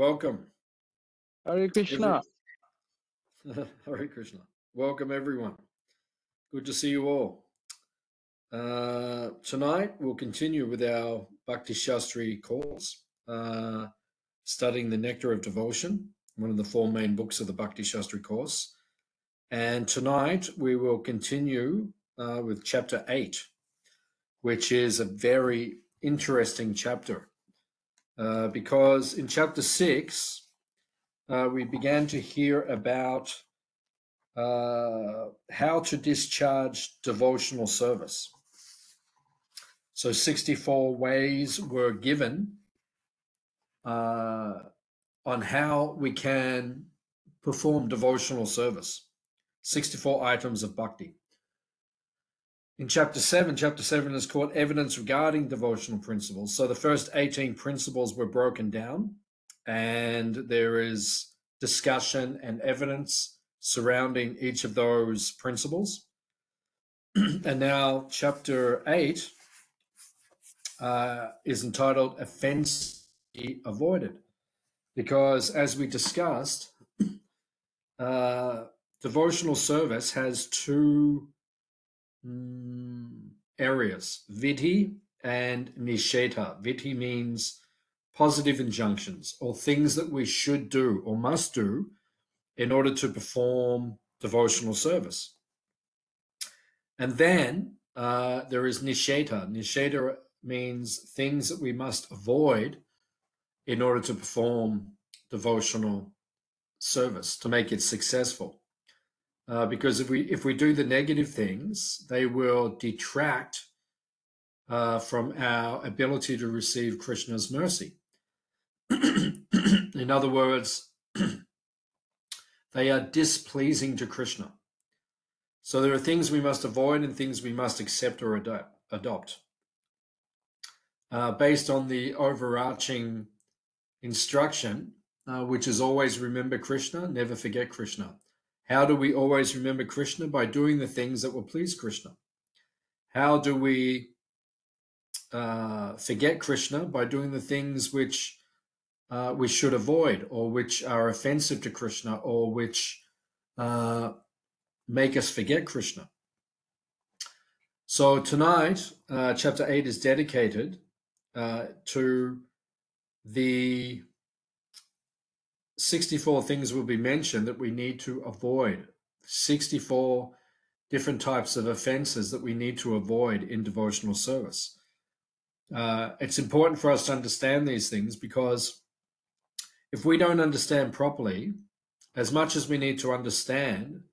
Welcome. Hare Krishna. Hare Krishna. Welcome, everyone. Good to see you all. Tonight, we'll continue with our Bhakti Shastri course, studying the Nectar of Devotion, one of the four main books of the Bhakti Shastri course. And tonight, we will continue with chapter 8, which is a very interesting chapter. Because in chapter 6, we began to hear about how to discharge devotional service. So 64 ways were given on how we can perform devotional service. 64 items of bhakti. In chapter 7 is called Evidence Regarding Devotional Principles. So the first 18 principles were broken down, and there is discussion and evidence surrounding each of those principles. And now chapter 8 is entitled Offense Avoided, because as we discussed, devotional service has two areas, vidhi and nisheta. Vidhi means positive injunctions or things that we should do or must do in order to perform devotional service. And then there is nisheta. Nisheta means things that we must avoid in order to perform devotional service, to make it successful. Because if we do the negative things, they will detract from our ability to receive Krishna's mercy. In other words, they are displeasing to Krishna. So there are things we must avoid and things we must accept or adopt. Based on the overarching instruction, which is always remember Krishna, never forget Krishna. How do we always remember Krishna? By doing the things that will please Krishna. How do we forget Krishna? By doing the things which we should avoid, or which are offensive to Krishna, or which make us forget Krishna. So tonight, chapter 8 is dedicated to the 64 things will be mentioned that we need to avoid. 64 different types of offenses that we need to avoid in devotional service. It's important for us to understand these things, because if we don't understand properly, as much as we need to understand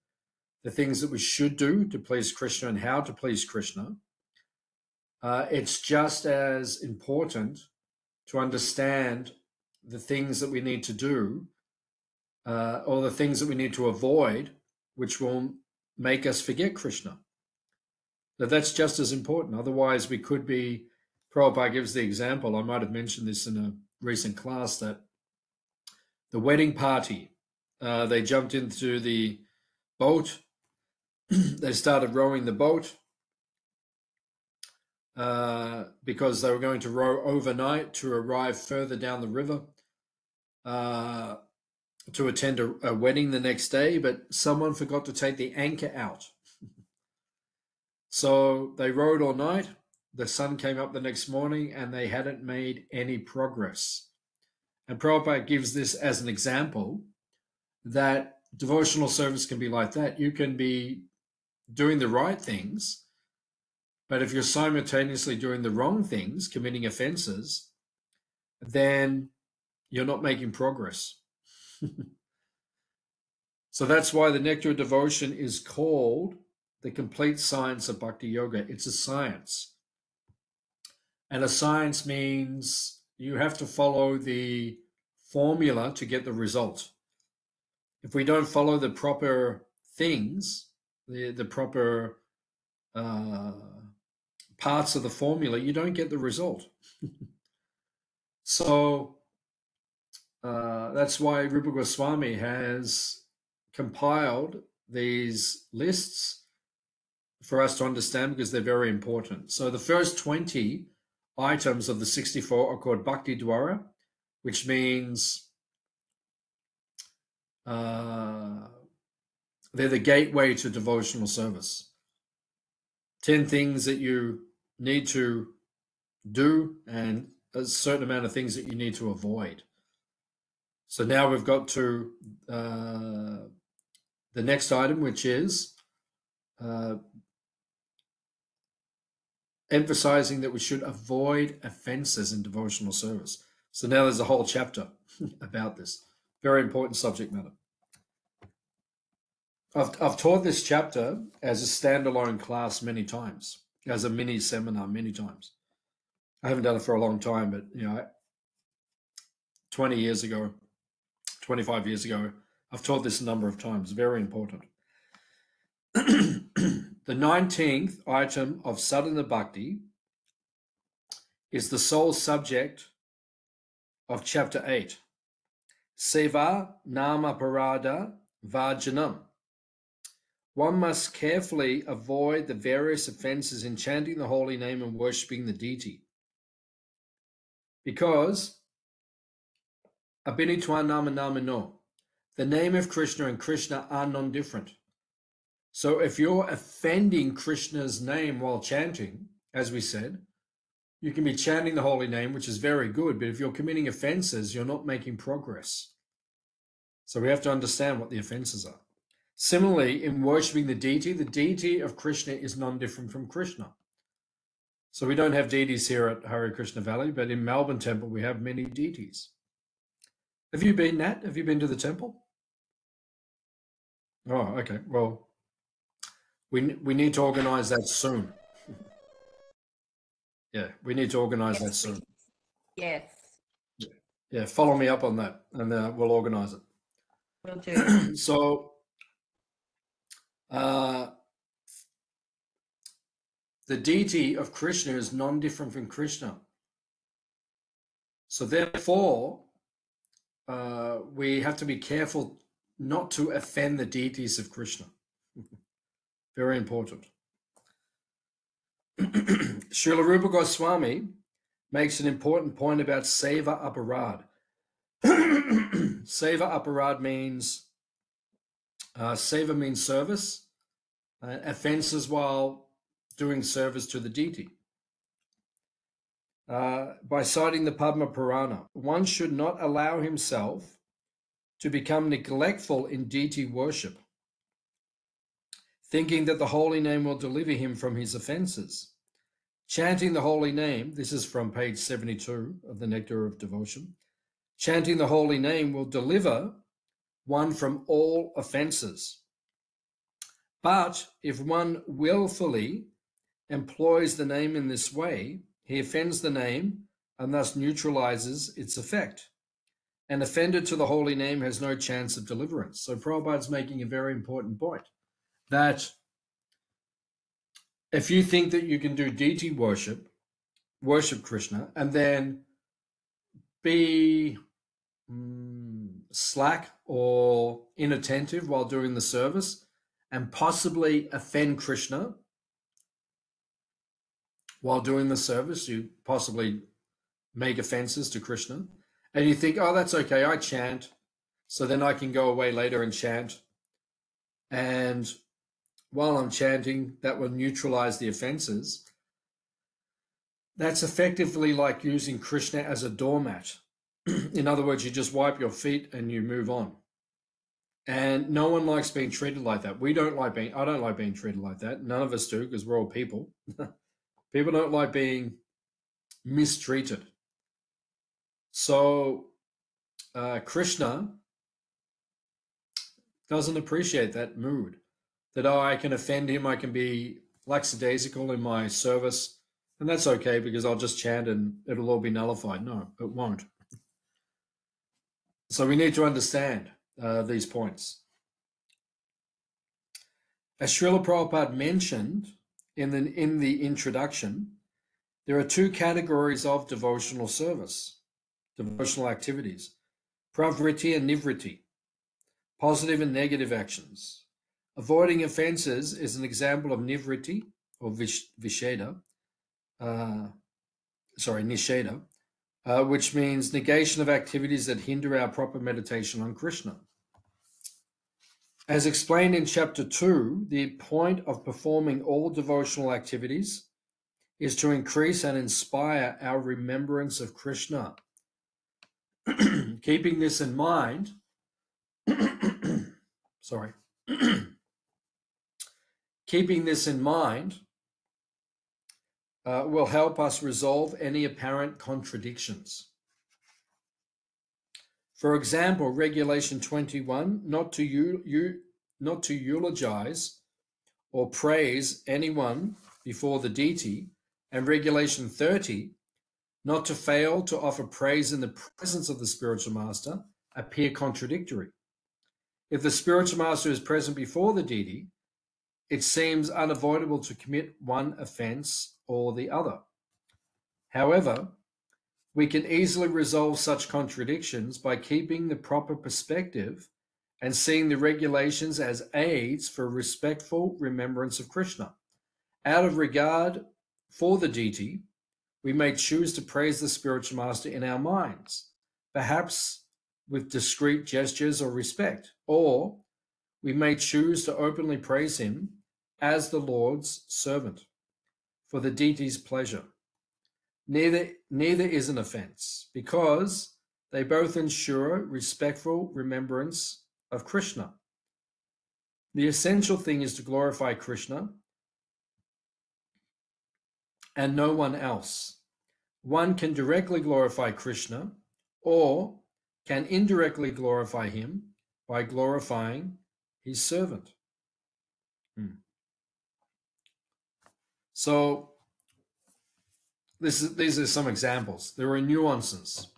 the things that we should do to please Krishna and how to please Krishna, it's just as important to understand the things that we need to do or the things that we need to avoid, which will make us forget Krishna. That's just as important. Otherwise, we could be, Prabhupada gives the example, I might have mentioned this in a recent class, that the wedding party, they jumped into the boat, they started rowing the boat because they were going to row overnight to arrive further down the river to attend a wedding the next day, but someone forgot to take the anchor out. So they rowed all night. The sun came up the next morning and they hadn't made any progress. And Prabhupada gives this as an example that devotional service can be like that. You can be doing the right things, but if you're simultaneously doing the wrong things, committing offenses, then you're not making progress. So that's why the Nectar of Devotion is called the complete science of Bhakti Yoga. It's a science. And a science means you have to follow the formula to get the result. If we don't follow the proper things, the proper parts of the formula, you don't get the result. So that's why Rupa Goswami has compiled these lists for us to understand, because they're very important. So the first 20 items of the 64 are called Bhakti Dwara, which means they're the gateway to devotional service. 10 things that you need to do and a certain amount of things that you need to avoid. So now we've got to the next item, which is emphasizing that we should avoid offenses in devotional service. So now there's a whole chapter about this. Very important subject matter. I've taught this chapter as a standalone class many times, as a mini seminar many times. I haven't done it for a long time, but 20 years ago, 25 years ago, I've taught this a number of times. Very important. The 19th item of Sadhana Bhakti is the sole subject of chapter 8. Seva nama parada vajanam. One must carefully avoid the various offenses in chanting the holy name and worshipping the deity. Because abhinitva nama namino, the name of Krishna and Krishna are non-different. So if you're offending Krishna's name while chanting, as we said, you can be chanting the holy name, which is very good, but if you're committing offenses, you're not making progress. So we have to understand what the offenses are. Similarly, in worshipping the deity of Krishna is non-different from Krishna. So we don't have deities here at Hare Krishna Valley, but in Melbourne Temple, we have many deities. Have you been, Nat? Have you been to the temple? Oh, okay. Well, we need to organize that soon. Yeah, we need to organize that soon. Yes. Yeah, follow me up on that, and we'll organize it. Will do. So, the deity of Krishna is non-different from Krishna. So therefore, we have to be careful not to offend the deities of Krishna. Very important. Srila Rupa Goswami makes an important point about seva aparad. Seva aparad means, seva means service, offenses while doing service to the deity. By citing the Padma Purana, one should not allow himself to become neglectful in deity worship, thinking that the holy name will deliver him from his offenses. Chanting the holy name, this is from page 72 of the Nectar of Devotion, chanting the holy name will deliver one from all offenses. But if one willfully employs the name in this way, he offends the name and thus neutralizes its effect. An offender to the holy name has no chance of deliverance. So Prabhupada's making a very important point, that if you think that you can do deity worship Krishna, and then be slack or inattentive while doing the service and possibly offend Krishna while doing the service, you possibly make offenses to Krishna, and you think, oh, that's okay, I chant, so then I can go away later and chant, and while I'm chanting, that will neutralize the offenses. That's effectively like using Krishna as a doormat. In other words, you just wipe your feet and you move on. And no one likes being treated like that. I don't like being treated like that. None of us do, because we're all people. People don't like being mistreated. So Krishna doesn't appreciate that mood. That, oh, I can offend him, I can be lackadaisical in my service, and that's okay because I'll just chant and it'll all be nullified. No, it won't. So we need to understand these points. As Srila Prabhupada mentioned in the introduction, there are two categories of devotional service, devotional activities, pravriti and nivriti, positive and negative actions. Avoiding offenses is an example of nivriti or nisheda, which means negation of activities that hinder our proper meditation on Krishna. As explained in chapter 2, the point of performing all devotional activities is to increase and inspire our remembrance of Krishna. Keeping this in mind, sorry, keeping this in mind will help us resolve any apparent contradictions. For example, Regulation 21, not to eulogize or praise anyone before the deity, and Regulation 30, not to fail to offer praise in the presence of the spiritual master, appear contradictory. If the spiritual master is present before the deity, it seems unavoidable to commit one offense or the other. However, we can easily resolve such contradictions by keeping the proper perspective and seeing the regulations as aids for respectful remembrance of Krishna. Out of regard for the deity, we may choose to praise the spiritual master in our minds, perhaps with discreet gestures or respect, or we may choose to openly praise him as the Lord's servant for the deity's pleasure. Neither is an offense, because they both ensure respectful remembrance of Krishna. The essential thing is to glorify Krishna and no one else. One can directly glorify Krishna or can indirectly glorify him by glorifying his servant. So these are some examples. There are nuances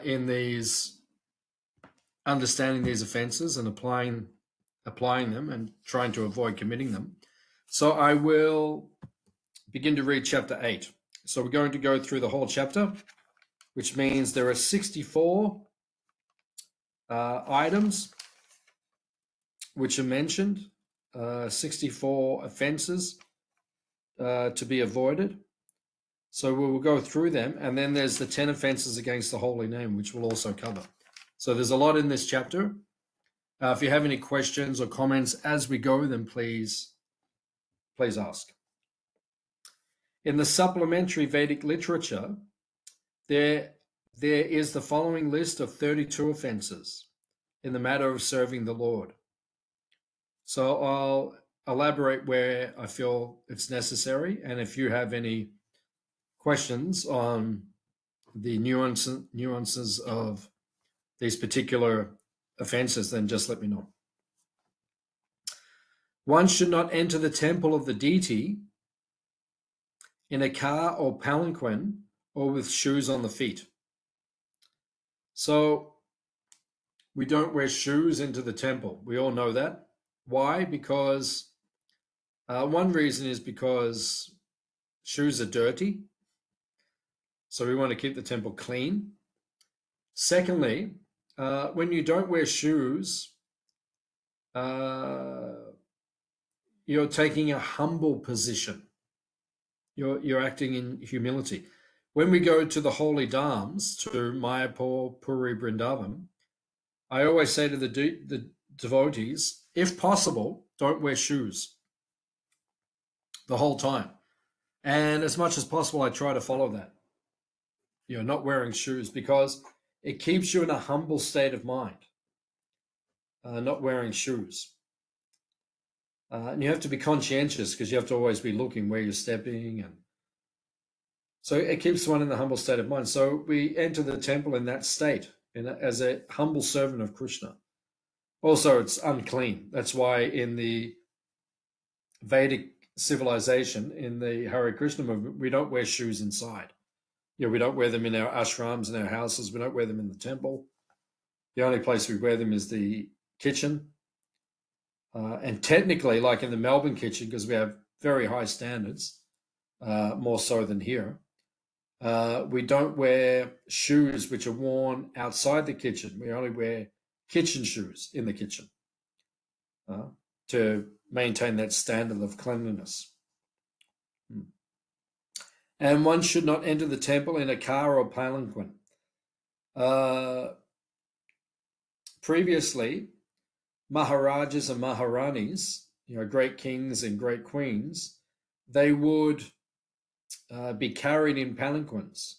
in these, understanding these offenses and applying them and trying to avoid committing them. So I will begin to read chapter 8. So we're going to go through the whole chapter, which means there are 64 items which are mentioned, 64 offenses to be avoided. So we will go through them, and then there's the 10 offenses against the holy name, which we'll also cover. So there's a lot in this chapter. If you have any questions or comments as we go, then please ask. In the supplementary Vedic literature, there is the following list of 32 offenses in the matter of serving the Lord. So I'll elaborate where I feel it's necessary, and if you have any questions on the nuances of these particular offenses, then just let me know. One should not enter the temple of the deity in a car or palanquin or with shoes on the feet. So we don't wear shoes into the temple. We all know that. Why? Because one reason is because shoes are dirty. So we want to keep the temple clean. Secondly, when you don't wear shoes, you're taking a humble position. You're acting in humility. When we go to the holy dhams, to Mayapur, Puri, Vrindavan, I always say to the devotees, if possible, don't wear shoes the whole time. And as much as possible, I try to follow that. Not wearing shoes, because it keeps you in a humble state of mind, not wearing shoes. And you have to be conscientious, because you have to always be looking where you're stepping. And so it keeps one in the humble state of mind. So we enter the temple in that state, as a humble servant of Krishna. Also, it's unclean. That's why in the Vedic civilization, in the Hare Krishna movement, we don't wear shoes inside. We don't wear them in our ashrams and our houses. We don't wear them in the temple. The only place we wear them is the kitchen. And technically, like in the Melbourne kitchen, because we have very high standards, more so than here, we don't wear shoes which are worn outside the kitchen. We only wear kitchen shoes in the kitchen to maintain that standard of cleanliness. And one should not enter the temple in a car or palanquin. Previously, Maharajas and Maharanis, great kings and great queens, they would be carried in palanquins.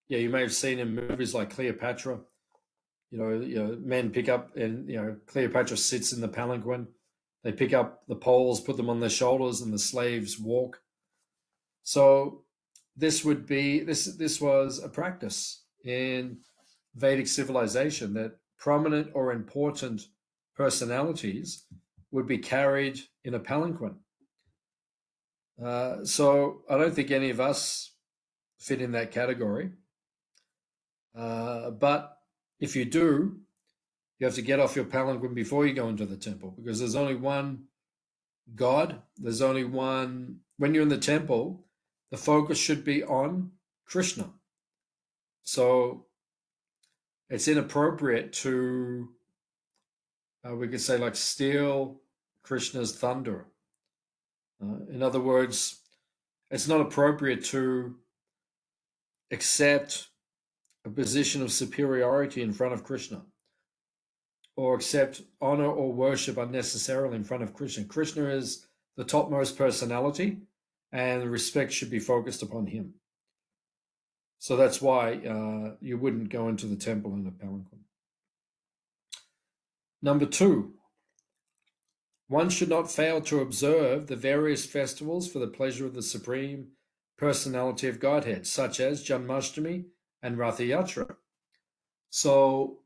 Yeah, you may have seen in movies like Cleopatra. Men pick up, and Cleopatra sits in the palanquin. They pick up the poles, put them on their shoulders, and the slaves walk. So this was a practice in Vedic civilization, that prominent or important personalities would be carried in a palanquin. So I don't think any of us fit in that category. But if you do, you have to get off your palanquin before you go into the temple, because there's only one God. There's only one. When you're in the temple, the focus should be on Krishna. So it's inappropriate to, we could say, like, steal Krishna's thunder. In other words, it's not appropriate to accept a position of superiority in front of Krishna, or accept honor or worship unnecessarily in front of Krishna. Krishna is the topmost personality, and respect should be focused upon him. So that's why you wouldn't go into the temple in a palanquin. Number 2, one should not fail to observe the various festivals for the pleasure of the Supreme Personality of Godhead, such as Janmashtami and Ratha Yatra. So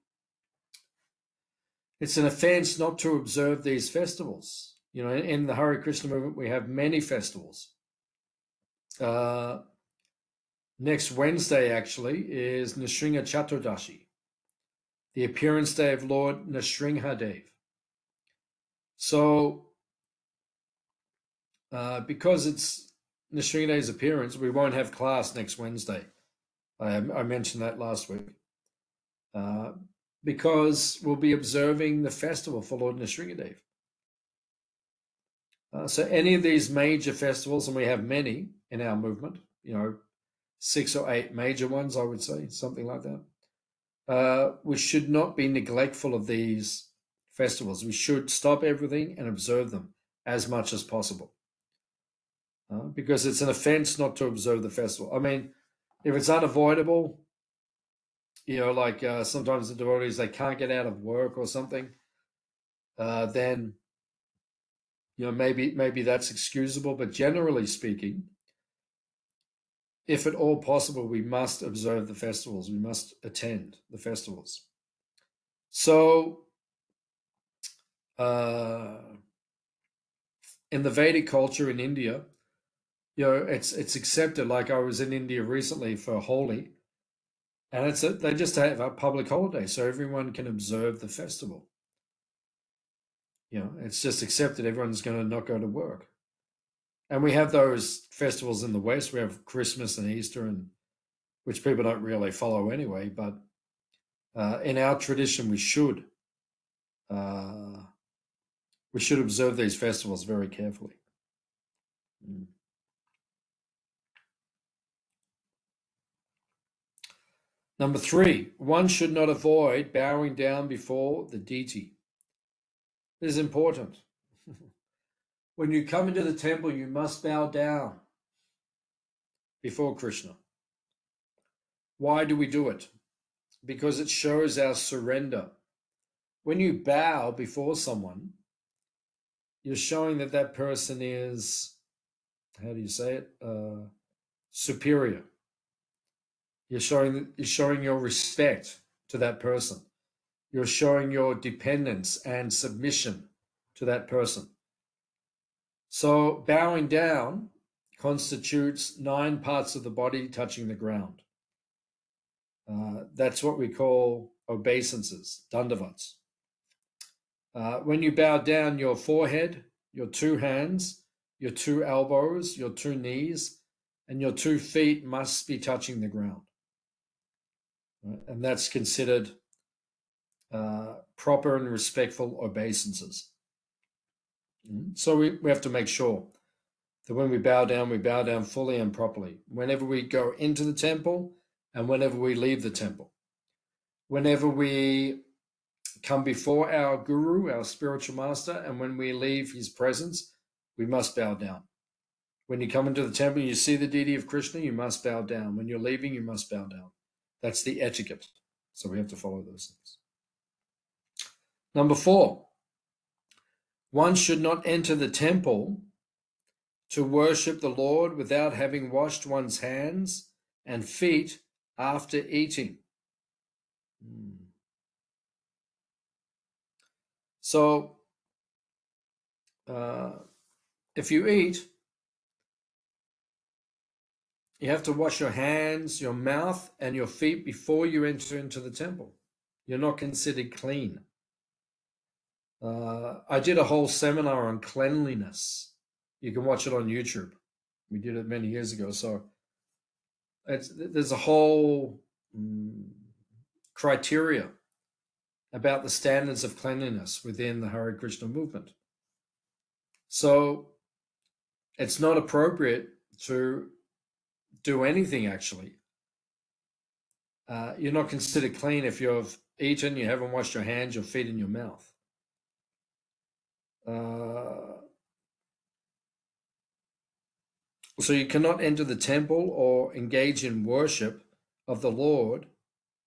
it's an offense not to observe these festivals. In the Hare Krishna movement, we have many festivals. Next Wednesday, actually, is Nrsimha Chaturdashi, the appearance day of Lord Nrsimhadev. So, because it's Nrsimha's appearance, we won't have class next Wednesday. I mentioned that last week. Because we'll be observing the festival for Lord Nrsimhadev. So any of these major festivals, and we have many in our movement, 6 or 8 major ones, I would say, something like that. We should not be neglectful of these festivals. We should stop everything and observe them as much as possible. Because it's an offense not to observe the festival. I mean, if it's unavoidable, like sometimes the devotees, they can't get out of work or something, then maybe that's excusable. But generally speaking, if at all possible, we must observe the festivals. We must attend the festivals. So in the Vedic culture in India, it's accepted. Like, I was in India recently for Holi, and they just have a public holiday, so everyone can observe the festival. It's just accepted. Everyone's going to not go to work. And we have those festivals in the West. We have Christmas and Easter, which people don't really follow anyway. But in our tradition, we should observe these festivals very carefully. Number 3, one should not avoid bowing down before the deity. This is important. When you come into the temple, you must bow down before Krishna. Why do we do it? Because it shows our surrender. When you bow before someone, you're showing that person is, how do you say it? Superior. You're showing your respect to that person. You're showing your dependence and submission to that person. So bowing down constitutes 9 parts of the body touching the ground. That's what we call obeisances, dandavats. When you bow down, your forehead, your 2 hands, your 2 elbows, your 2 knees, and your 2 feet must be touching the ground. Right? And that's considered proper and respectful obeisances. So we have to make sure that when we bow down fully and properly. Whenever we go into the temple and whenever we leave the temple. Whenever we come before our guru, our spiritual master, and when we leave his presence, we must bow down. When you come into the temple and you see the deity of Krishna, you must bow down. When you're leaving, you must bow down. That's the etiquette. So we have to follow those things. Number 4, one should not enter the temple to worship the Lord without having washed one's hands and feet after eating. So, if you eat, you have to wash your hands, your mouth, and your feet before you enter into the temple. You're not considered clean. I did a whole seminar on cleanliness. You can watch it on YouTube. We did it many years ago. So there's a whole criteria about the standards of cleanliness within the Hare Krishna movement. So it's not appropriate to do anything, actually. You're not considered clean if you've eaten, you haven't washed your hands, your feet, and your mouth. So you cannot enter the temple or engage in worship of the Lord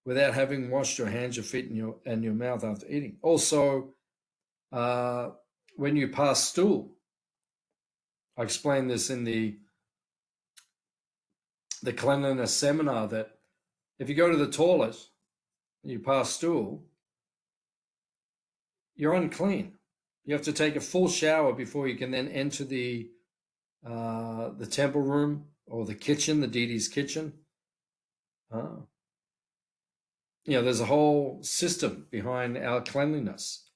without having washed your hands, your feet, and your mouth after eating. Also, when you pass stool, I explained this in the cleanliness seminar, that if you go to the toilet and you pass stool, you're unclean. You have to take a full shower before you can then enter the temple room or the kitchen, the deity's kitchen. There's a whole system behind our cleanliness.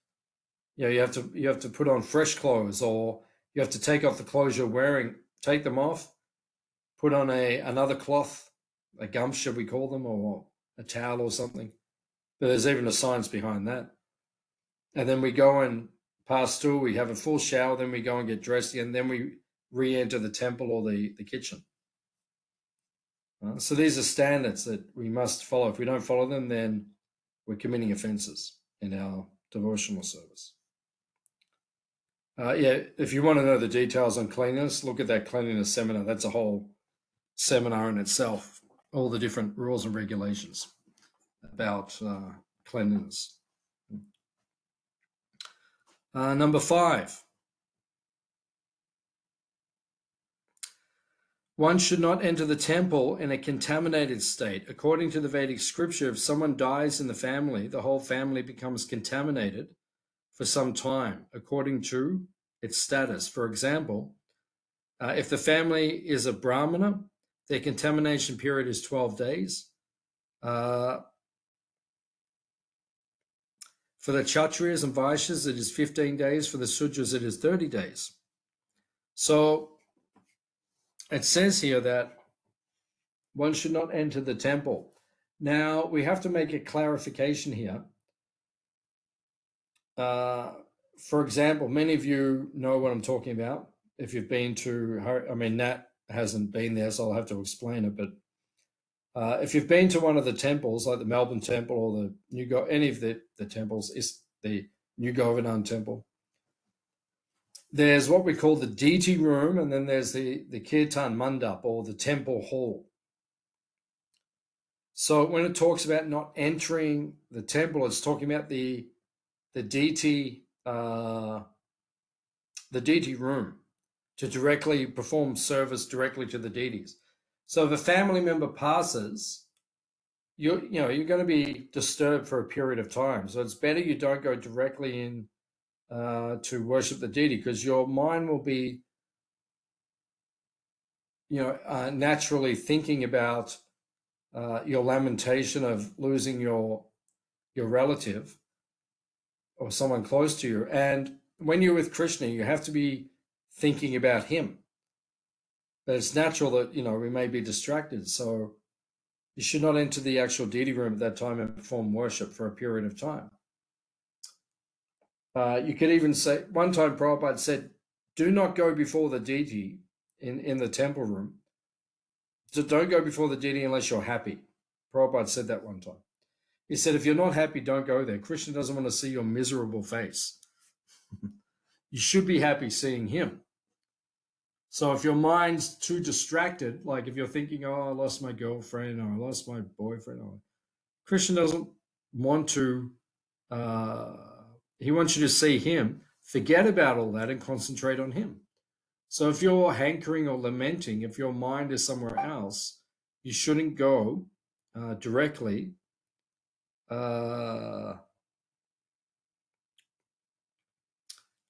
You have to put on fresh clothes, or you have to take off the clothes you're wearing, take them off, put on another cloth, a gamsha we call them, or a towel or something. But there's even a science behind that. And then we go and pass through, we have a full shower, then we go and get dressed again, then we re-enter the temple or the kitchen. So these are standards that we must follow. If we don't follow them, then we're committing offenses in our devotional service. If you want to know the details on cleanliness, look at that cleanliness seminar. That's a whole seminar in itself, all the different rules and regulations about cleanliness. Number 5. One should not enter the temple in a contaminated state. According to the Vedic scripture, if someone dies in the family, the whole family becomes contaminated for some time, according to its status. For example, if the family is a Brahmana, their contamination period is 12 days. For the Kshatriyas and Vaishyas, it is 15 days. For the Sudras, it is 30 days. So it says here that one should not enter the temple. Now, we have to make a clarification here. For example, many of you know what I'm talking about. If you've been to, Nat hasn't been there, so I'll have to explain it. But if you've been to one of the temples, like the Melbourne Temple or any of the temples, is the New Govardhan Temple, there's what we call the deity room, and then there's the Kirtan Mandap, or the temple hall. So when it talks about not entering the temple, it's talking about the deity room, to directly perform service directly to the deities. So if a family member passes, you're going to be disturbed for a period of time. So it's better you don't go directly in to worship the deity, because your mind will be, naturally thinking about your lamentation of losing your relative or someone close to you. And when you're with Krishna, you have to be thinking about him. But it's natural that, we may be distracted. So you should not enter the actual deity room at that time and perform worship for a period of time. You could even say, one time Prabhupada said, do not go before the deity in the temple room. So don't go before the deity unless you're happy. Prabhupada said that one time. He said, if you're not happy, don't go there. Krishna doesn't want to see your miserable face. You should be happy seeing him. So if your mind's too distracted, like if you're thinking, oh, I lost my girlfriend or I lost my boyfriend, or Krishna doesn't want to, he wants you to see him, forget about all that and concentrate on him. So if you're hankering or lamenting, if your mind is somewhere else, you shouldn't go directly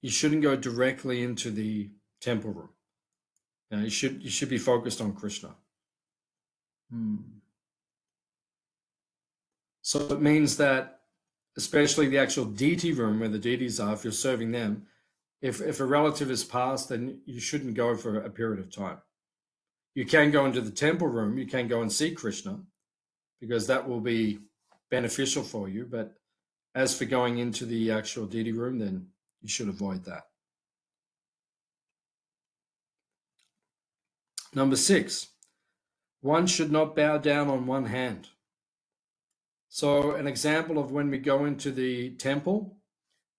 you shouldn't go directly into the temple room. You should be focused on Krishna. So it means that, especially the actual deity room where the deities are, if you're serving them, if a relative is passed, then you shouldn't go for a period of time. You can go into the temple room, you can go and see Krishna, because that will be beneficial for you. But as for going into the actual deity room, then you should avoid that. Number 6, one should not bow down on one hand. So an example of when we go into the temple,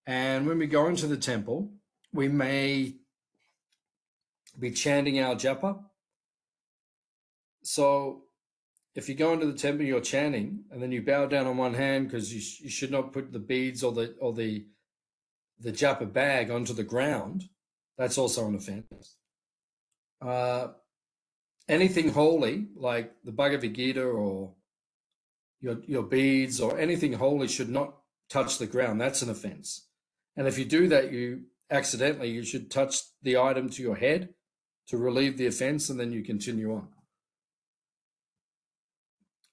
and when we go into the temple, we may be chanting our japa. So if you go into the temple, you're chanting, and then you bow down on one hand because you should not put the beads or the japa bag onto the ground. That's also an offense. Anything holy, like the Bhagavad Gita or your beads or anything holy, should not touch the ground. That's an offense. And if you do that, you should touch the item to your head to relieve the offense, and then you continue on.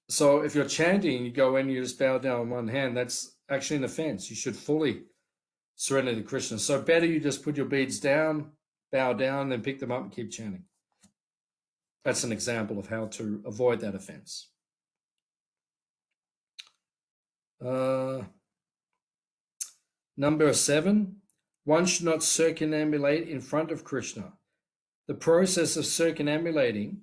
So if you're chanting, you go in, you just bow down on one hand, that's actually an offense. You should fully surrender to Krishna. So better you just put your beads down, bow down, then pick them up and keep chanting. That's an example of how to avoid that offense. Number 7, one should not circumambulate in front of Krishna. The process of circumambulating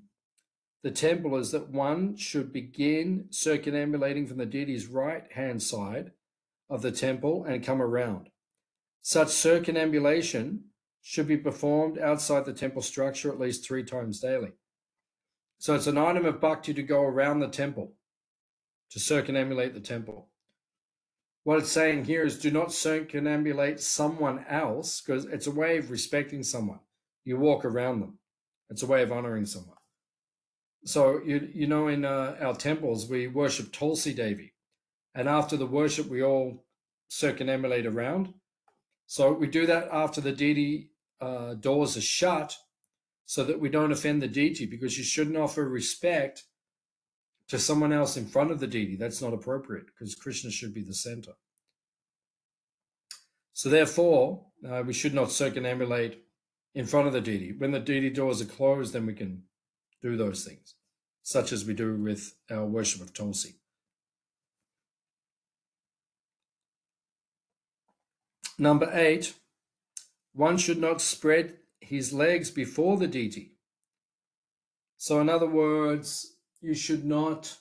the temple is that one should begin circumambulating from the deity's right-hand side of the temple and come around. Such circumambulation should be performed outside the temple structure at least 3 times daily. So it's an item of bhakti to go around the temple, to circumambulate the temple. What it's saying here is do not circumambulate someone else, because it's a way of respecting someone. You walk around them. It's a way of honoring someone. So, you know, in our temples, we worship Tulsi Devi. And after the worship, we all circumambulate around. So we do that after the deity doors are shut, so that we don't offend the deity, because you shouldn't offer respect to someone else in front of the deity. That's not appropriate, because Krishna should be the center. So therefore, we should not circumambulate in front of the deity. When the deity doors are closed, then we can do those things, such as we do with our worship of Tulsi. Number 8, one should not spread his legs before the deity. So in other words, you should not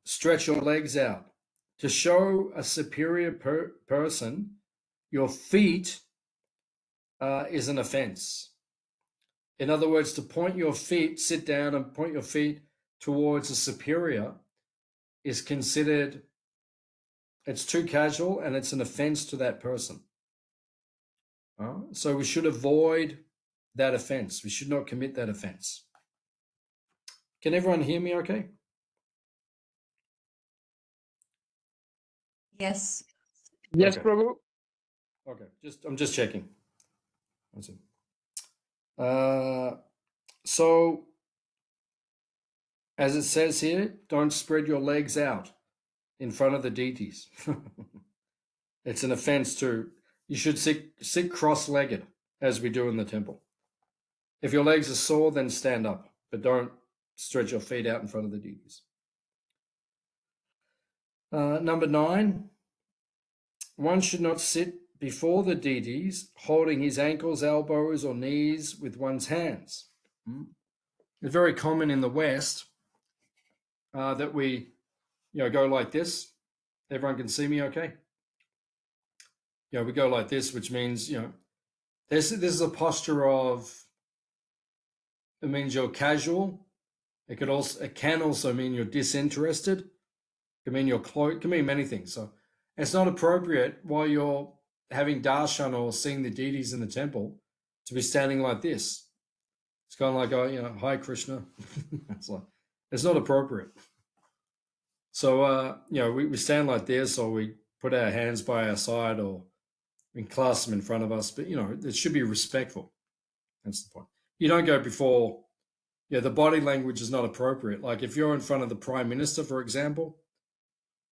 stretch your legs out. To show a superior person your feet is an offense. In other words, to point your feet, sit down and point your feet towards a superior is considered, it's too casual and it's an offense to that person. So we should avoid that offense. We should not commit that offense. Can everyone hear me okay? Yes. Yes, Okay. Prabhu. Okay, I'm just checking. That's it. So, as it says here, don't spread your legs out in front of the deities. It's an offense to, you should sit cross-legged, as we do in the temple. If your legs are sore, then stand up, but don't stretch your feet out in front of the deities. Number 9, one should not sit before the deities holding his ankles, elbows, or knees with one's hands. It's very common in the West that we go like this. Everyone can see me okay? We go like this, which means, this is a posture of, it means you're casual. It can also mean you're disinterested. It can mean you're close. It can mean many things. So it's not appropriate while you're having darshan or seeing the deities in the temple to be standing like this. It's kind of like, hi Krishna. It's not appropriate. So, we stand like this, or we put our hands by our side, or we clasp them in front of us. But, it should be respectful. That's the point. You don't go before, the body language is not appropriate. Like if you're in front of the Prime Minister, for example,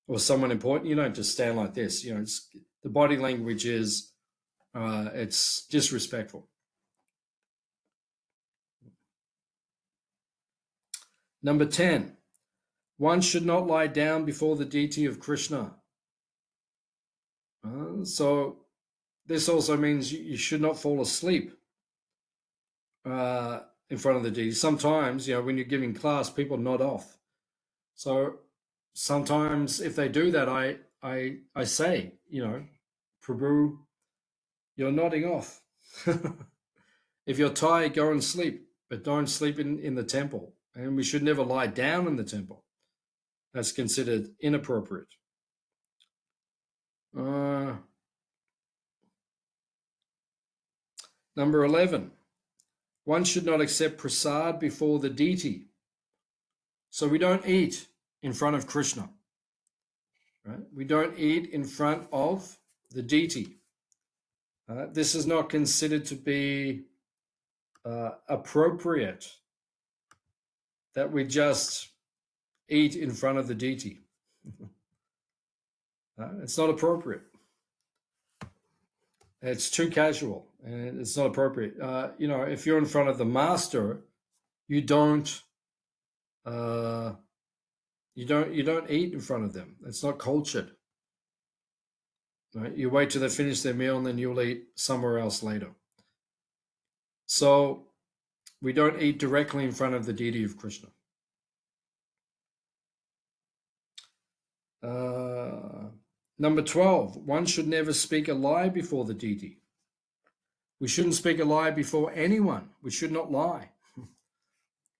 or someone important, you don't just stand like this. The body language is, it's disrespectful. Number 10, one should not lie down before the deity of Krishna. So this also means you should not fall asleep in front of the deity. Sometimes, when you're giving class, people nod off. So sometimes if they do that, I say, Prabhu, you're nodding off. If you're tired, go and sleep, but don't sleep in the temple. And we should never lie down in the temple. That's considered inappropriate. Number 11, one should not accept prasad before the deity. So we don't eat in front of Krishna. Right? We don't eat in front of the deity. This is not considered to be appropriate, that we just eat in front of the deity. It's not appropriate. It's too casual, and it's not appropriate. If you're in front of the master, you don't eat in front of them. It's not cultured. Right? You wait till they finish their meal, and then you'll eat somewhere else later. So we don't eat directly in front of the deity of Krishna. Number 12, one should never speak a lie before the deity. We shouldn't speak a lie before anyone. We should not lie.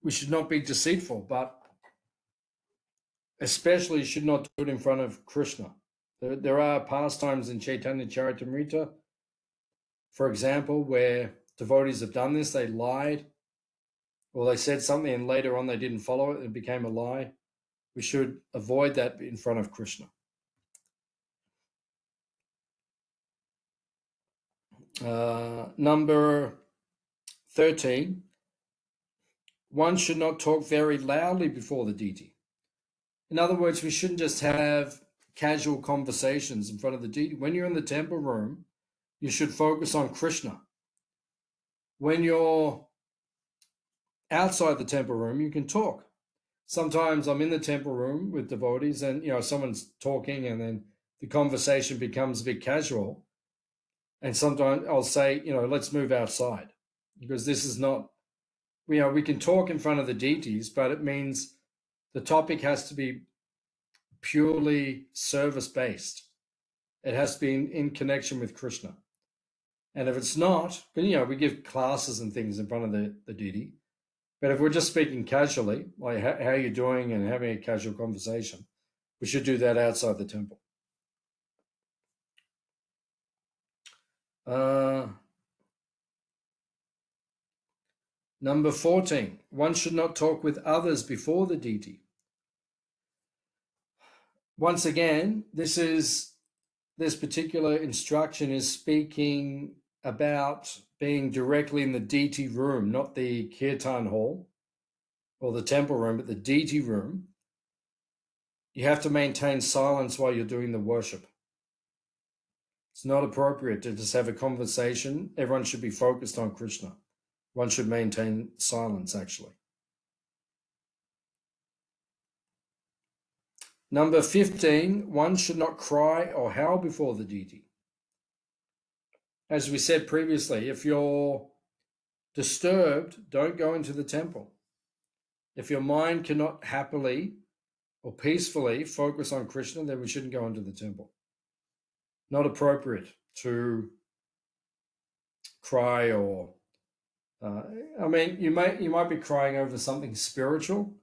We should not be deceitful, but especially should not do it in front of Krishna. There are pastimes in Chaitanya Charitamrita, for example, where devotees have done this. They lied, or they said something and later on they didn't follow it and it became a lie. We should avoid that in front of Krishna. Number 13, one should not talk very loudly before the deity. In other words, we shouldn't just have casual conversations in front of the deity. When you're in the temple room, you should focus on Krishna. When you're outside the temple room, you can talk. Sometimes I'm in the temple room with devotees and, someone's talking and then the conversation becomes a bit casual. And sometimes I'll say, let's move outside, because this is not, we can talk in front of the deities, but it means the topic has to be purely service-based. It has to be in connection with Krishna. And if it's not, then, we give classes and things in front of the deity. But if we're just speaking casually, like how are you doing and having a casual conversation, we should do that outside the temple. Number 14, one should not talk with others before the deity. Once again, this particular instruction is speaking about being directly in the deity room, not the kirtan hall or the temple room, but the deity room. You have to maintain silence while you're doing the worship. It's not appropriate to just have a conversation. Everyone should be focused on Krishna. One should maintain silence, actually. Number 15, one should not cry or howl before the deity. As we said previously, if you're disturbed, don't go into the temple. If your mind cannot happily or peacefully focus on Krishna, then we shouldn't go into the temple. Not appropriate to cry or, I mean, you might be crying over something spiritual.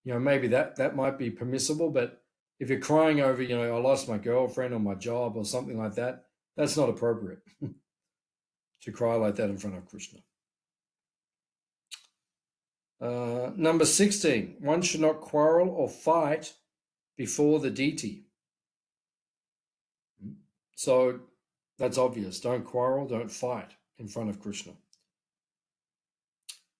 Maybe that might be permissible, but if you're crying over, I lost my girlfriend or my job or something like that, that's not appropriate to cry like that in front of Krishna. Number 16, one should not quarrel or fight before the deity. So that's obvious. Don't quarrel, don't fight in front of Krishna.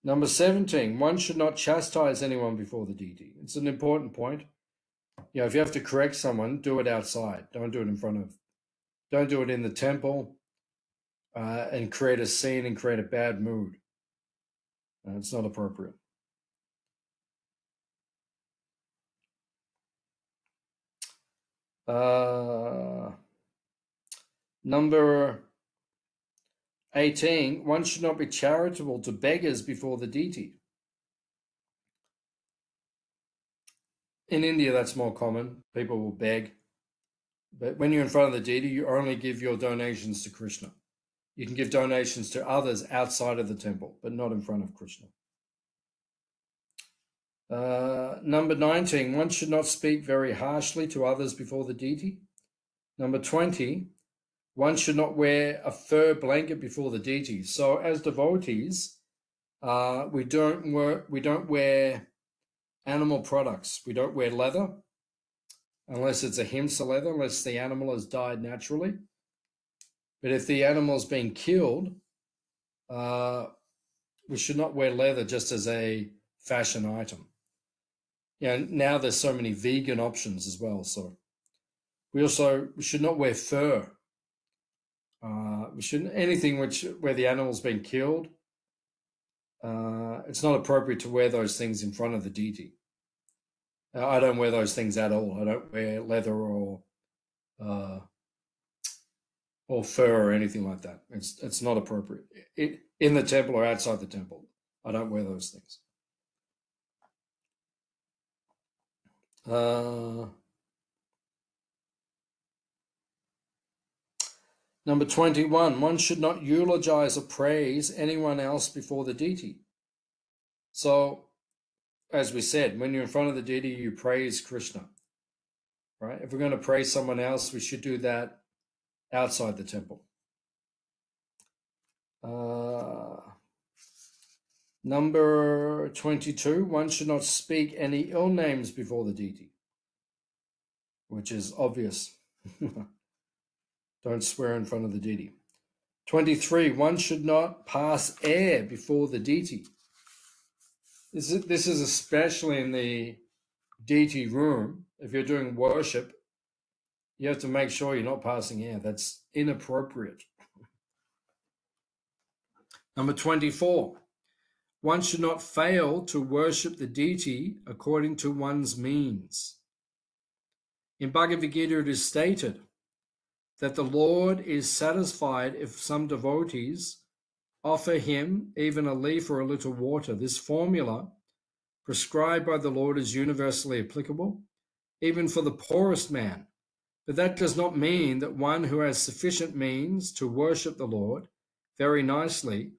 Number 17, one should not chastise anyone before the deity. It's an important point. If you have to correct someone, do it outside. Don't do it in the temple and create a scene and create a bad mood. It's not appropriate. Number 18, one should not be charitable to beggars before the deity. In India, that's more common. People will beg. But when you're in front of the deity, you only give your donations to Krishna. You can give donations to others outside of the temple, but not in front of Krishna. Number 19, one should not speak very harshly to others before the deity. Number 20, one should not wear a fur blanket before the deity. So as devotees, we don't wear animal products. We don't wear leather unless it's ahimsa leather, unless the animal has died naturally. But if the animal's been killed, we should not wear leather just as a fashion item. Now there's so many vegan options as well. So we should not wear fur. We shouldn't anything where the animal's been killed. It's not appropriate to wear those things in front of the deity. I don't wear those things at all. I don't wear leather or fur or anything like that. It's not appropriate in the temple or outside the temple. I don't wear those things. Number 21, one should not eulogize or praise anyone else before the deity. So, as we said, when you're in front of the deity, you praise Krishna, right? If we're going to praise someone else, we should do that outside the temple. Number 22, one should not speak any ill names before the deity, which is obvious. Don't swear in front of the deity. 23, one should not pass air before the deity. This is especially in the deity room. If you're doing worship, you have to make sure you're not passing air. That's inappropriate. Number 24, one should not fail to worship the deity according to one's means. In Bhagavad Gita, it is stated that the Lord is satisfied if some devotees offer him even a leaf or a little water. This formula prescribed by the Lord is universally applicable, even for the poorest man. But that does not mean that one who has sufficient means to worship the Lord very nicely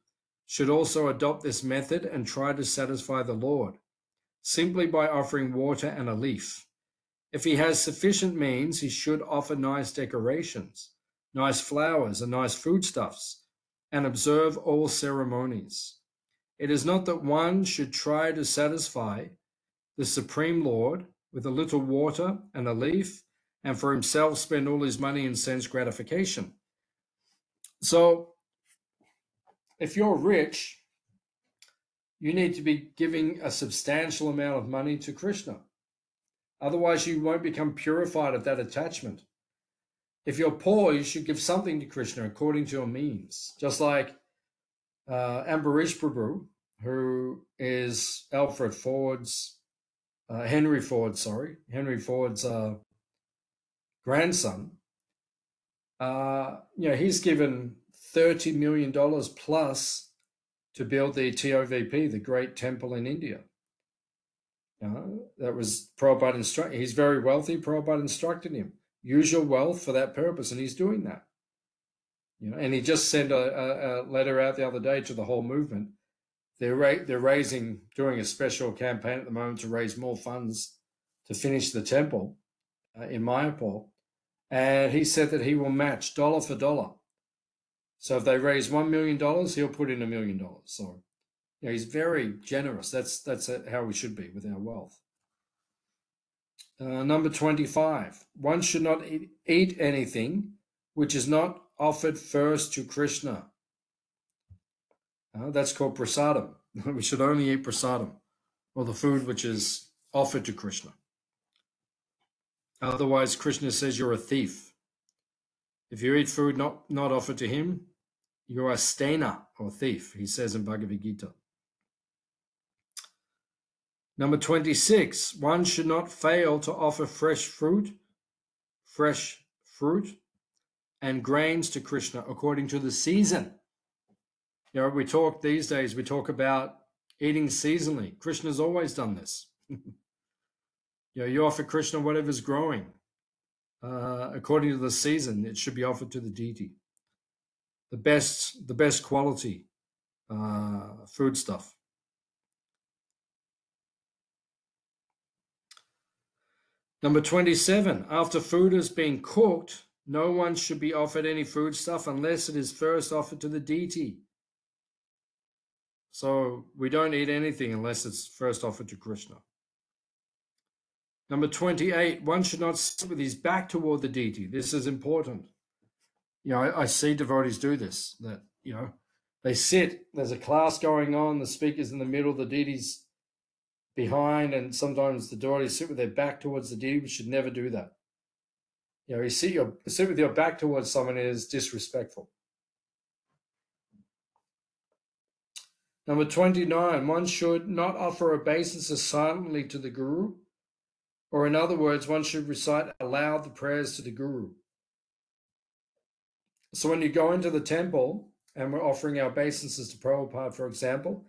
should also adopt this method and try to satisfy the Lord simply by offering water and a leaf. If he has sufficient means, he should offer nice decorations, nice flowers, and nice foodstuffs, and observe all ceremonies. It is not that one should try to satisfy the Supreme Lord with a little water and a leaf, and for himself spend all his money in sense gratification. So, if you're rich, you need to be giving a substantial amount of money to Krishna. Otherwise, you won't become purified of that attachment. If you're poor, you should give something to Krishna according to your means. Just like Ambarish Prabhu, who is Henry Ford's grandson. He's given $30 million plus to build the TOVP, the great temple in India. That was Prabhupada instructed. He's very wealthy. Prabhupada instructed him, use your wealth for that purpose, and he's doing that. And he just sent a letter out the other day to the whole movement. They're doing a special campaign at the moment to raise more funds to finish the temple in Mayapur. And he said that he will match dollar for dollar. So if they raise $1 million, he'll put in $1 million. So he's very generous. That's how we should be with our wealth. Number 25, one should not eat anything which is not offered first to Krishna. That's called prasadam. We should only eat prasadam, or the food which is offered to Krishna. Otherwise, Krishna says you're a thief. If you eat food not offered to him, you're a stena, or thief, he says in Bhagavad Gita. Number 26, one should not fail to offer fresh fruit and grains to Krishna according to the season. We talk these days, we talk about eating seasonally. Krishna's always done this. You offer Krishna whatever's growing. According to the season, it should be offered to the deity. The best quality food stuff. Number 27, after food has been cooked, no one should be offered any food stuff unless it is first offered to the deity. So we don't eat anything unless it's first offered to Krishna. Number 28, one should not sit with his back toward the deity. This is important. I see devotees do this, that, they sit, there's a class going on, the speaker's in the middle, the deity's behind, and sometimes the devotees sit with their back towards the deity. We should never do that. You sit with your back towards someone is disrespectful. Number 29, one should not offer obeisances silently to the Guru, or in other words, one should recite aloud the prayers to the Guru. So when you go into the temple and we're offering our obeisances to Prabhupada, for example,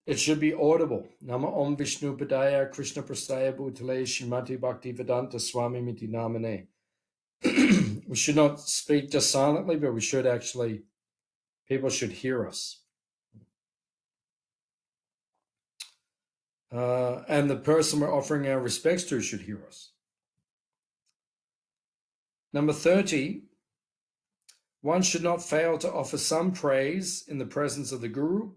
it should be audible. Nama Om Vishnu Padaya Krishna Prastaya Bhutale Shrimati Bhakti Vedanta Swami Miti Namane. We should not speak just silently, but we should actually, people should hear us. And the person we're offering our respects to should hear us. Number 30, one should not fail to offer some praise in the presence of the Guru.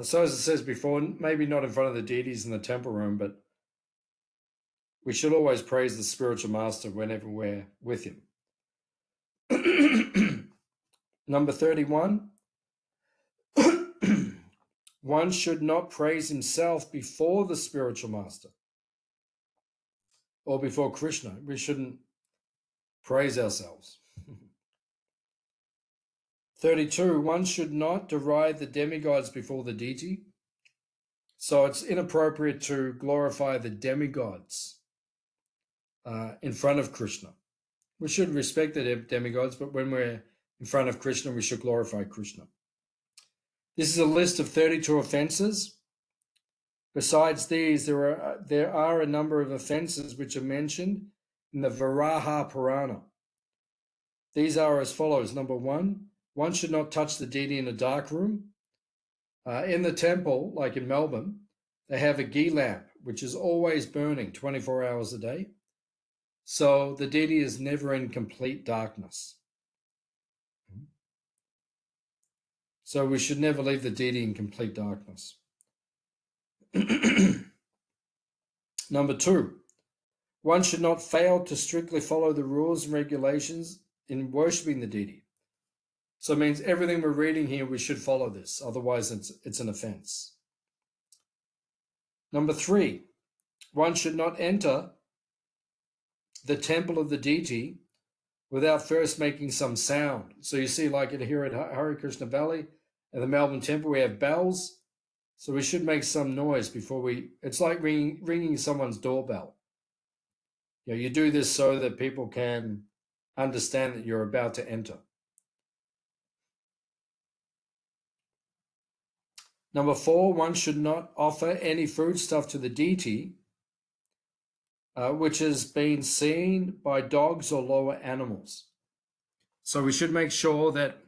So as it says before, maybe not in front of the deities in the temple room, but we should always praise the spiritual master whenever we're with him. Number 31, one should not praise himself before the spiritual master or before Krishna. We shouldn't praise ourselves. 32, one should not deride the demigods before the deity. So it's inappropriate to glorify the demigods in front of Krishna. We should respect the demigods, but when we're in front of Krishna, we should glorify Krishna. This is a list of 32 offenses. Besides these, there are a number of offenses which are mentioned in the Varaha Purana. These are as follows. Number 1, one should not touch the deity in a dark room. In the temple, like in Melbourne, they have a ghee lamp, which is always burning 24 hours a day. So the deity is never in complete darkness. So we should never leave the deity in complete darkness. Number 2, one should not fail to strictly follow the rules and regulations in worshipping the deity. So it means everything we're reading here, we should follow this. Otherwise, it's an offense. Number 3, one should not enter the temple of the deity without first making some sound. So you see, like here at Hare Krishna Valley, at the Melbourne Temple, we have bells. So we should make some noise before it's like ringing someone's doorbell. You do this so that people can understand that you're about to enter. Number 4, one should not offer any foodstuff to the deity which has been seen by dogs or lower animals. So we should make sure that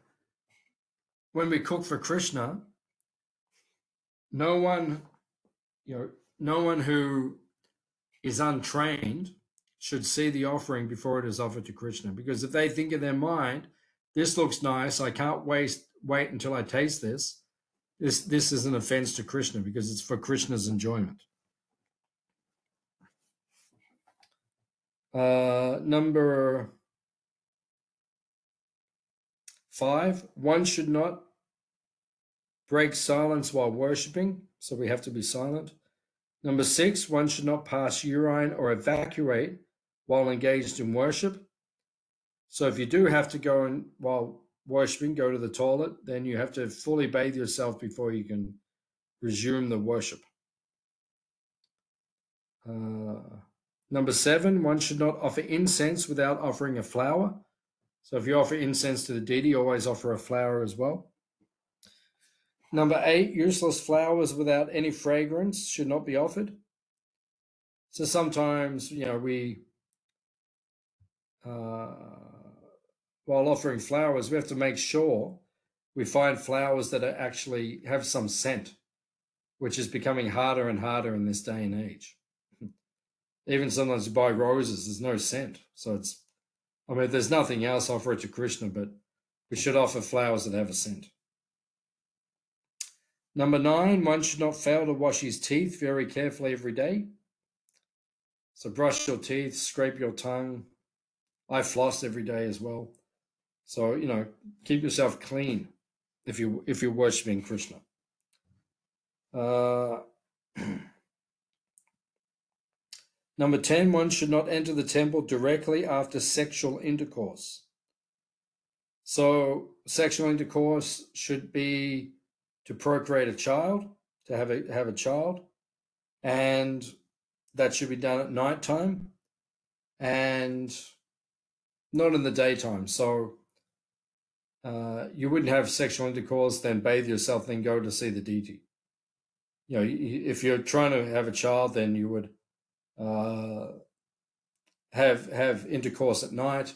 when we cook for Krishna, no one who is untrained should see the offering before it is offered to Krishna. Because if they think in their mind, this looks nice, I can't wait until I taste this, this is an offense to Krishna because it's for Krishna's enjoyment. Number 5, one should not break silence while worshipping, so we have to be silent. Number 6, one should not pass urine or evacuate while engaged in worship. So if you do have to go in while worshipping, go to the toilet, then you have to fully bathe yourself before you can resume the worship. Number 7, one should not offer incense without offering a flower. So if you offer incense to the deity, always offer a flower as well. Number 8, useless flowers without any fragrance should not be offered. So sometimes, we, while offering flowers, we have to make sure we find flowers that actually have some scent, which is becoming harder and harder in this day and age. Even sometimes you buy roses, there's no scent. So if there's nothing else, offer it to Krishna, but we should offer flowers that have a scent. Number 9, one should not fail to wash his teeth very carefully every day. So brush your teeth, scrape your tongue. I floss every day as well. So, keep yourself clean if you're worshiping Krishna. Number 10, one should not enter the temple directly after sexual intercourse. So sexual intercourse should be to procreate a child, to have a child, and that should be done at nighttime and not in the daytime. So you wouldn't have sexual intercourse, then bathe yourself, then go to see the deity. If you're trying to have a child, then you would have intercourse at night,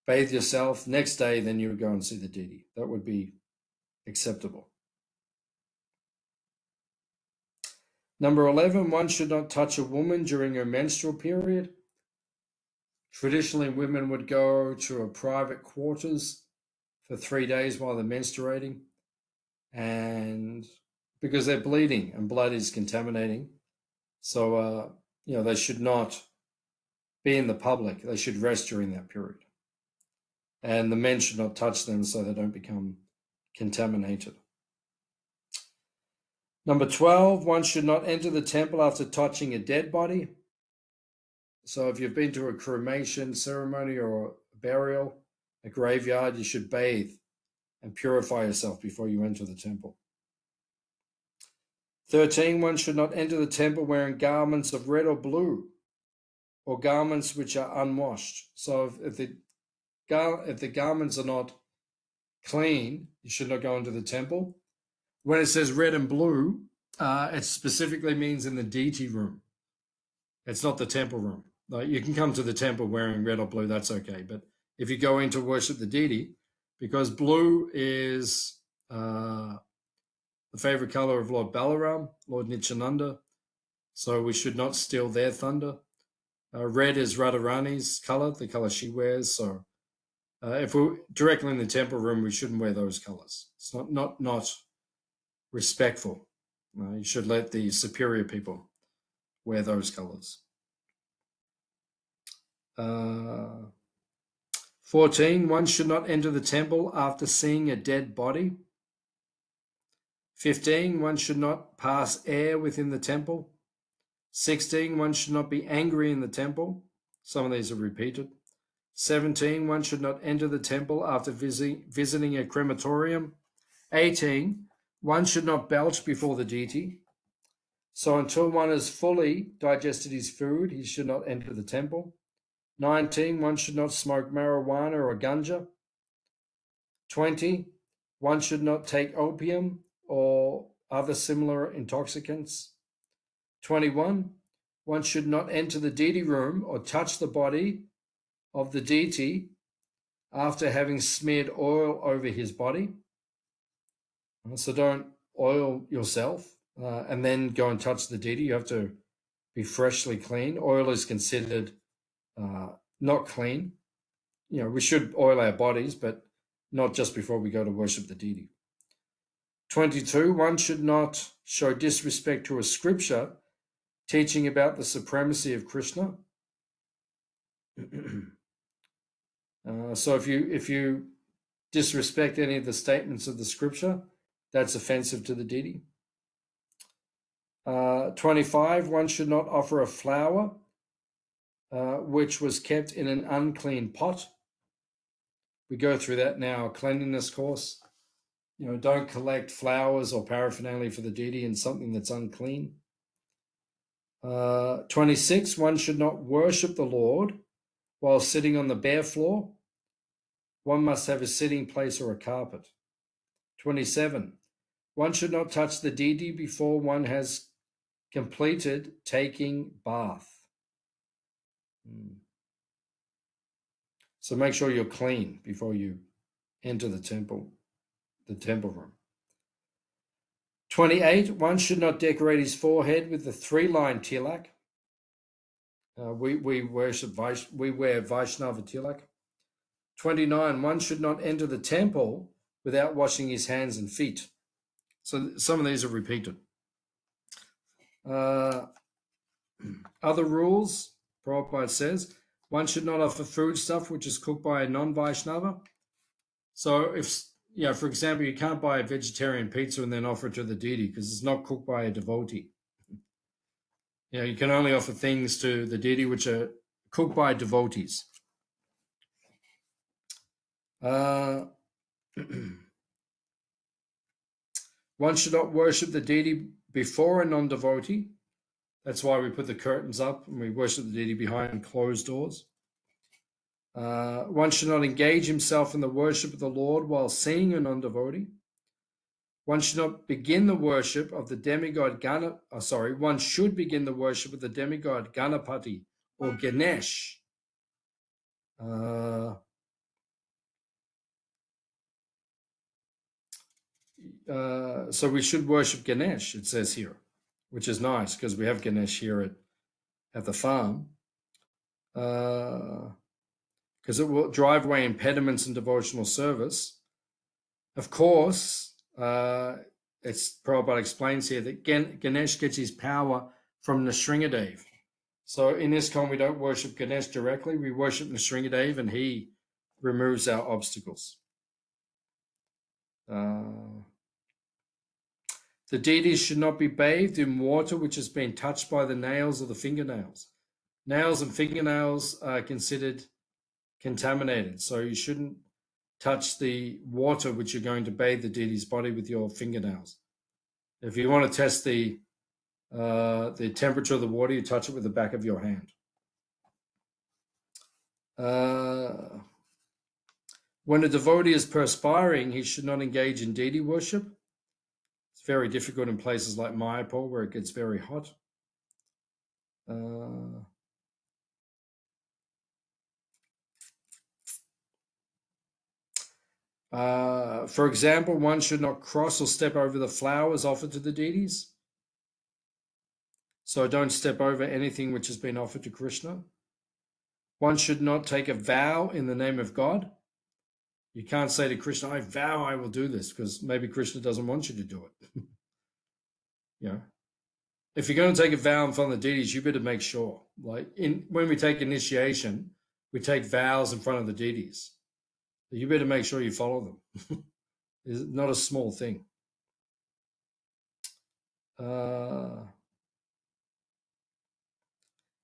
bathe yourself, next day, then you would go and see the deity. That would be acceptable. Number 11, one should not touch a woman during her menstrual period. Traditionally, women would go to a private quarters for 3 days while they're menstruating, and because they're bleeding and blood is contaminating. So, they should not be in the public. They should rest during that period. And the men should not touch them so they don't become contaminated. Number 12, one should not enter the temple after touching a dead body. So if you've been to a cremation ceremony or a burial, a graveyard, you should bathe and purify yourself before you enter the temple. 13, one should not enter the temple wearing garments of red or blue or garments which are unwashed. So if the garments are not clean, you should not go into the temple. When it says red and blue, it specifically means in the deity room. It's not the temple room. Like, you can come to the temple wearing red or blue, that's okay. But if you go in to worship the deity, because blue is the favorite color of Lord Balaram, Lord Nityananda, so we should not steal their thunder. Red is Radharani's color, the color she wears. So if we're directly in the temple room, we shouldn't wear those colors. It's not respectful. You should let the superior people wear those colors. 14, one should not enter the temple after seeing a dead body. 15, one should not pass air within the temple. 16, one should not be angry in the temple. Some of these are repeated. 17, one should not enter the temple after visiting a crematorium. 18, one should not belch before the deity. So until one has fully digested his food, he should not enter the temple. 19, one should not smoke marijuana or ganja. 20, one should not take opium or other similar intoxicants. 21, one should not enter the deity room or touch the body of the deity after having smeared oil over his body. So don't oil yourself and then go and touch the deity. You have to be freshly clean. Oil is considered not clean. We should oil our bodies, but not just before we go to worship the deity. 22, one should not show disrespect to a scripture teaching about the supremacy of Krishna. So if you disrespect any of the statements of the scripture, that's offensive to the deity. 25, one should not offer a flower which was kept in an unclean pot. We go through that in our cleanliness course. Don't collect flowers or paraphernalia for the deity in something that's unclean. 26, one should not worship the Lord while sitting on the bare floor. One must have a sitting place or a carpet. 27, one should not touch the deity before one has completed taking bath. So make sure you're clean before you enter the temple room. 28, one should not decorate his forehead with the 3-line tilak. We wear Vaishnava tilak. 29, one should not enter the temple without washing his hands and feet. So some of these are repeated. Other rules, Prabhupada says, one should not offer foodstuff which is cooked by a non-Vaishnava. So if, for example, you can't buy a vegetarian pizza and then offer it to the deity because it's not cooked by a devotee. You can only offer things to the deity which are cooked by devotees. One should not worship the deity before a non-devotee. That's why we put the curtains up and we worship the deity behind closed doors. One should not engage himself in the worship of the Lord while seeing a non-devotee. One should not begin the worship of the demigod one should begin the worship of the demigod Ganapati or Ganesh. So we should worship Ganesh, it says here, which is nice because we have Ganesh here at the farm. Because it will drive away impediments in devotional service. Of course, Prabhupada explains here that Ganesh gets his power from Nrsingadev. So in ISKCON, we don't worship Ganesh directly. We worship Nrsingadev and he removes our obstacles. The deities should not be bathed in water which has been touched by the nails or the fingernails. Nails and fingernails are considered contaminated, so you shouldn't touch the water which you're going to bathe the deity's body with your fingernails. If you want to test the temperature of the water, you touch it with the back of your hand. When a devotee is perspiring, he should not engage in deity worship. It's very difficult in places like Mayapur where it gets very hot. For example, one should not cross or step over the flowers offered to the deities. So don't step over anything which has been offered to Krishna. One should not take a vow in the name of God. You can't say to Krishna, I vow I will do this, because maybe Krishna doesn't want you to do it. If you're going to take a vow in front of the deities, you better make sure. Like when we take initiation, we take vows in front of the deities. You better make sure you follow them. It's not a small thing.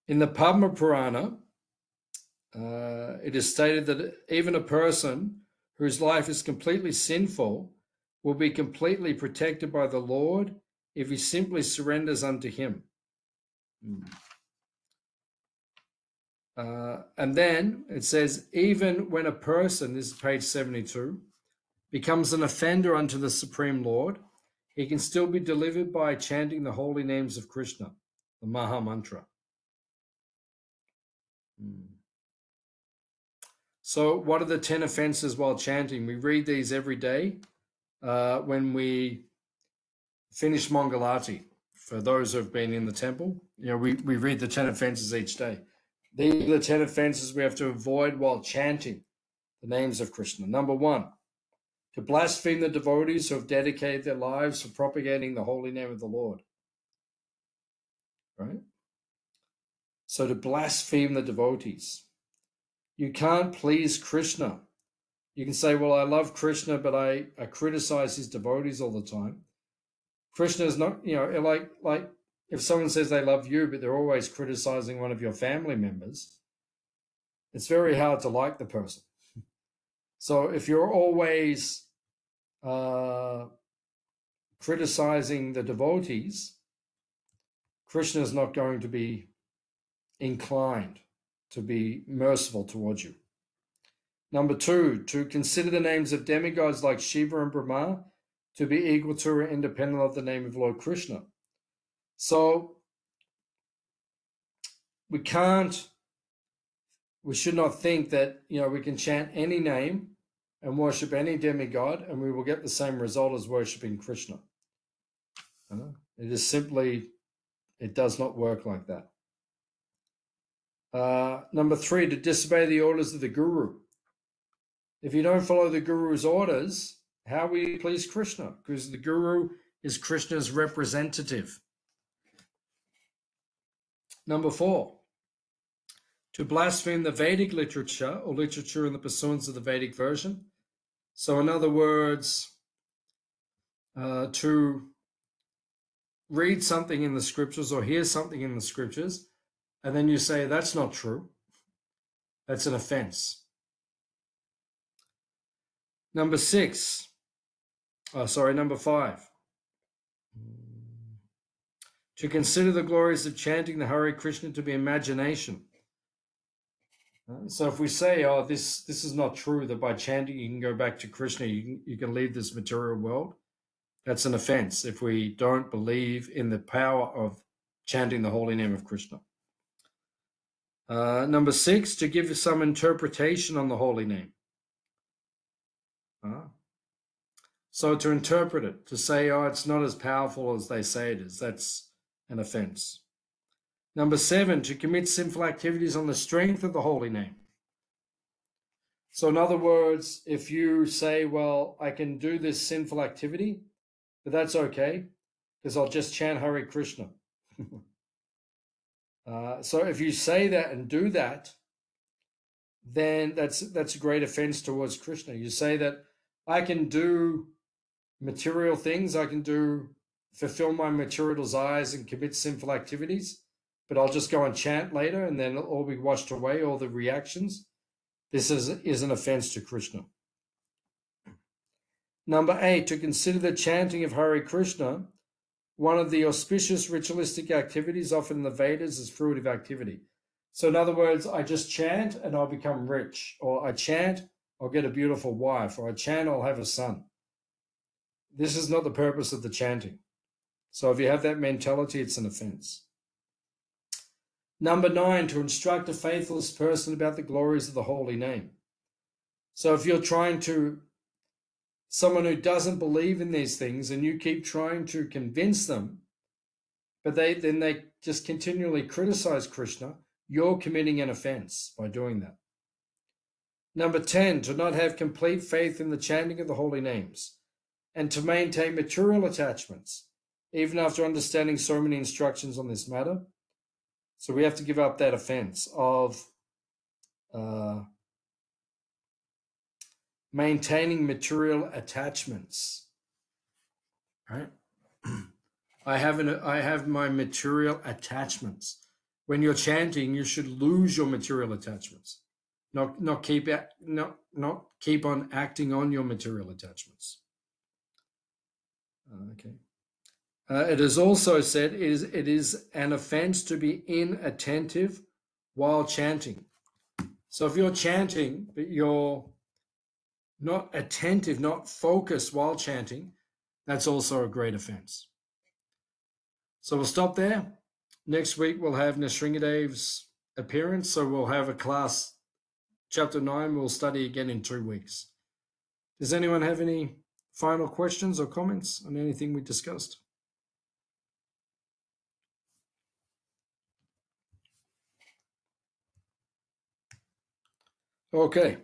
In the Padma Purana, it is stated that even a person whose life is completely sinful will be completely protected by the Lord if he simply surrenders unto him. And then it says, even when a person, this is page 72, becomes an offender unto the Supreme Lord, he can still be delivered by chanting the holy names of Krishna, the Maha Mantra. So what are the 10 offenses while chanting? We read these every day when we finish Mangalati. For those who have been in the temple, we read the 10 offenses each day. These are the 10 offenses we have to avoid while chanting the names of Krishna. Number 1, to blaspheme the devotees who have dedicated their lives for propagating the holy name of the Lord. Right? So to blaspheme the devotees. You can't please Krishna. You can say, well, I love Krishna, but I criticize his devotees all the time. Krishna is not, like if someone says they love you, but they're always criticizing one of your family members, it's very hard to like the person. So if you're always criticizing the devotees, Krishna is not going to be inclined to be merciful towards you. Number 2, to consider the names of demigods like Shiva and Brahma to be equal to or independent of the name of Lord Krishna. So we should not think that, we can chant any name and worship any demigod and we will get the same result as worshiping Krishna. It is simply, it does not work like that. Number 3, to disobey the orders of the Guru. If you don't follow the Guru's orders, how will you please Krishna? Because the Guru is Krishna's representative. Number 4, to blaspheme the Vedic literature or literature in the pursuance of the Vedic version. So in other words, to read something in the scriptures or hear something in the scriptures, and then you say, that's not true. That's an offense. Number 5. To consider the glories of chanting the Hare Krishna to be imagination. So if we say, this is not true, that by chanting you can go back to Krishna, you can leave this material world, that's an offense if we don't believe in the power of chanting the holy name of Krishna. Number 6, to give some interpretation on the holy name. So to interpret it, to say, it's not as powerful as they say it is, that's an offense. Number 7, to commit sinful activities on the strength of the holy name. So in other words, if you say, well, I can do this sinful activity, but that's okay, because I'll just chant Hare Krishna. So if you say that and do that, then that's a great offense towards Krishna. You say that I can do material things, I can fulfill my material desires and commit sinful activities, but I'll just go and chant later and then it'll all be washed away, all the reactions. This is an offense to Krishna. Number 8, to consider the chanting of Hare Krishna one of the auspicious ritualistic activities often in the Vedas is fruitive activity. So in other words, I just chant and I'll become rich, or I chant, I'll get a beautiful wife, or I chant, I'll have a son. This is not the purpose of the chanting. So if you have that mentality, it's an offense. Number 9, to instruct a faithless person about the glories of the holy name. So if you're trying to, someone who doesn't believe in these things and you keep trying to convince them, but they just continually criticize Krishna, you're committing an offense by doing that. Number 10, to not have complete faith in the chanting of the holy names and to maintain material attachments, even after understanding so many instructions on this matter. So we have to give up that offense of maintaining material attachments. Right? I have my material attachments. When you're chanting, you should lose your material attachments. Not keep on acting on your material attachments. Okay. It is also said it is an offense to be inattentive while chanting. So if you're chanting, but you're not attentive, not focused while chanting, that's also a great offense. So we'll stop there. Next week we'll have Nrsingadev's appearance. So we'll have a class, chapter 9, we'll study again in 2 weeks. Does anyone have any final questions or comments on anything we discussed? Okay.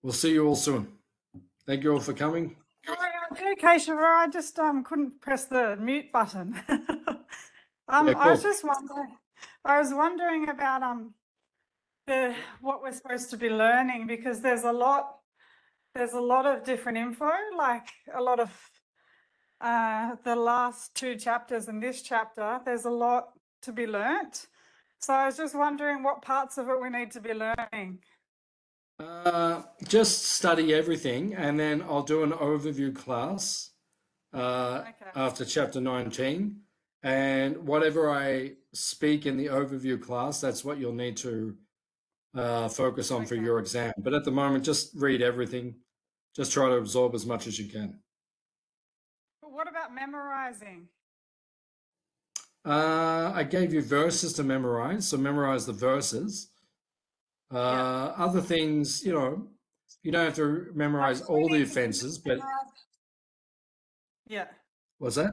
We'll see you all soon. Thank you all for coming. Okay, Keshava, I just couldn't press the mute button. Yeah, I was cool. just wondering about what we're supposed to be learning, because there's a lot of different info, like a lot of the last 2 chapters and this chapter. There's a lot to be learnt. So I was just wondering what parts of it we need to be learning. Just study everything, and then I'll do an overview class after chapter 19. And whatever I speak in the overview class, that's what you'll need to focus on for your exam. But at the moment, just read everything. Just try to absorb as much as you can. But what about memorizing? I gave you verses to memorize, so memorize the verses. Other things, you know, you don't have to memorize all the offenses, but yeah, what's that?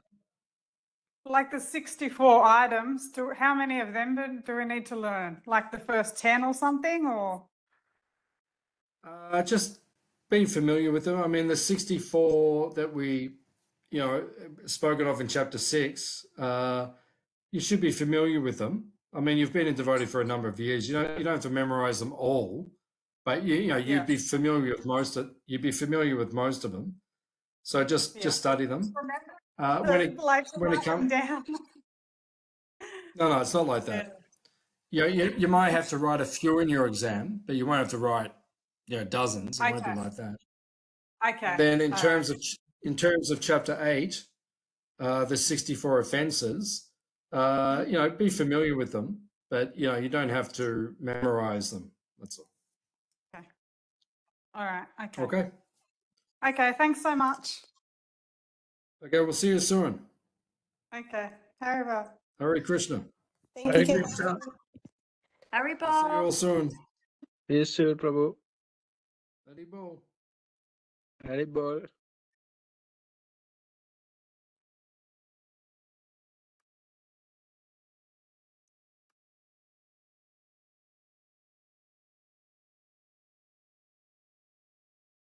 like the 64 items, how many of them do we need to learn? Like the first 10 or something, or? Just be familiar with them. I mean, the 64 that we, you know, spoken of in chapter 6, you should be familiar with them. I mean, you've been in devotee for a number of years. You don't have to memorize them all, but you'd be familiar with most of. You'd be familiar with most of them. So just study them. When it comes down. No, it's not like that. You might have to write a few in your exam, but you won't have to write, dozens. It won't be like that. Okay. Then in terms of chapter 8, the 64 offenses, be familiar with them, but you don't have to memorize them. That's all. Okay. All right. Okay. Okay. Okay. Thanks so much. Okay, we'll see you soon. Okay. Haribo. Hare Krishna. Hare Krishna. Haribol. See you all soon. Yes, sir, Prabhu. Hari Bol. Hare Bol.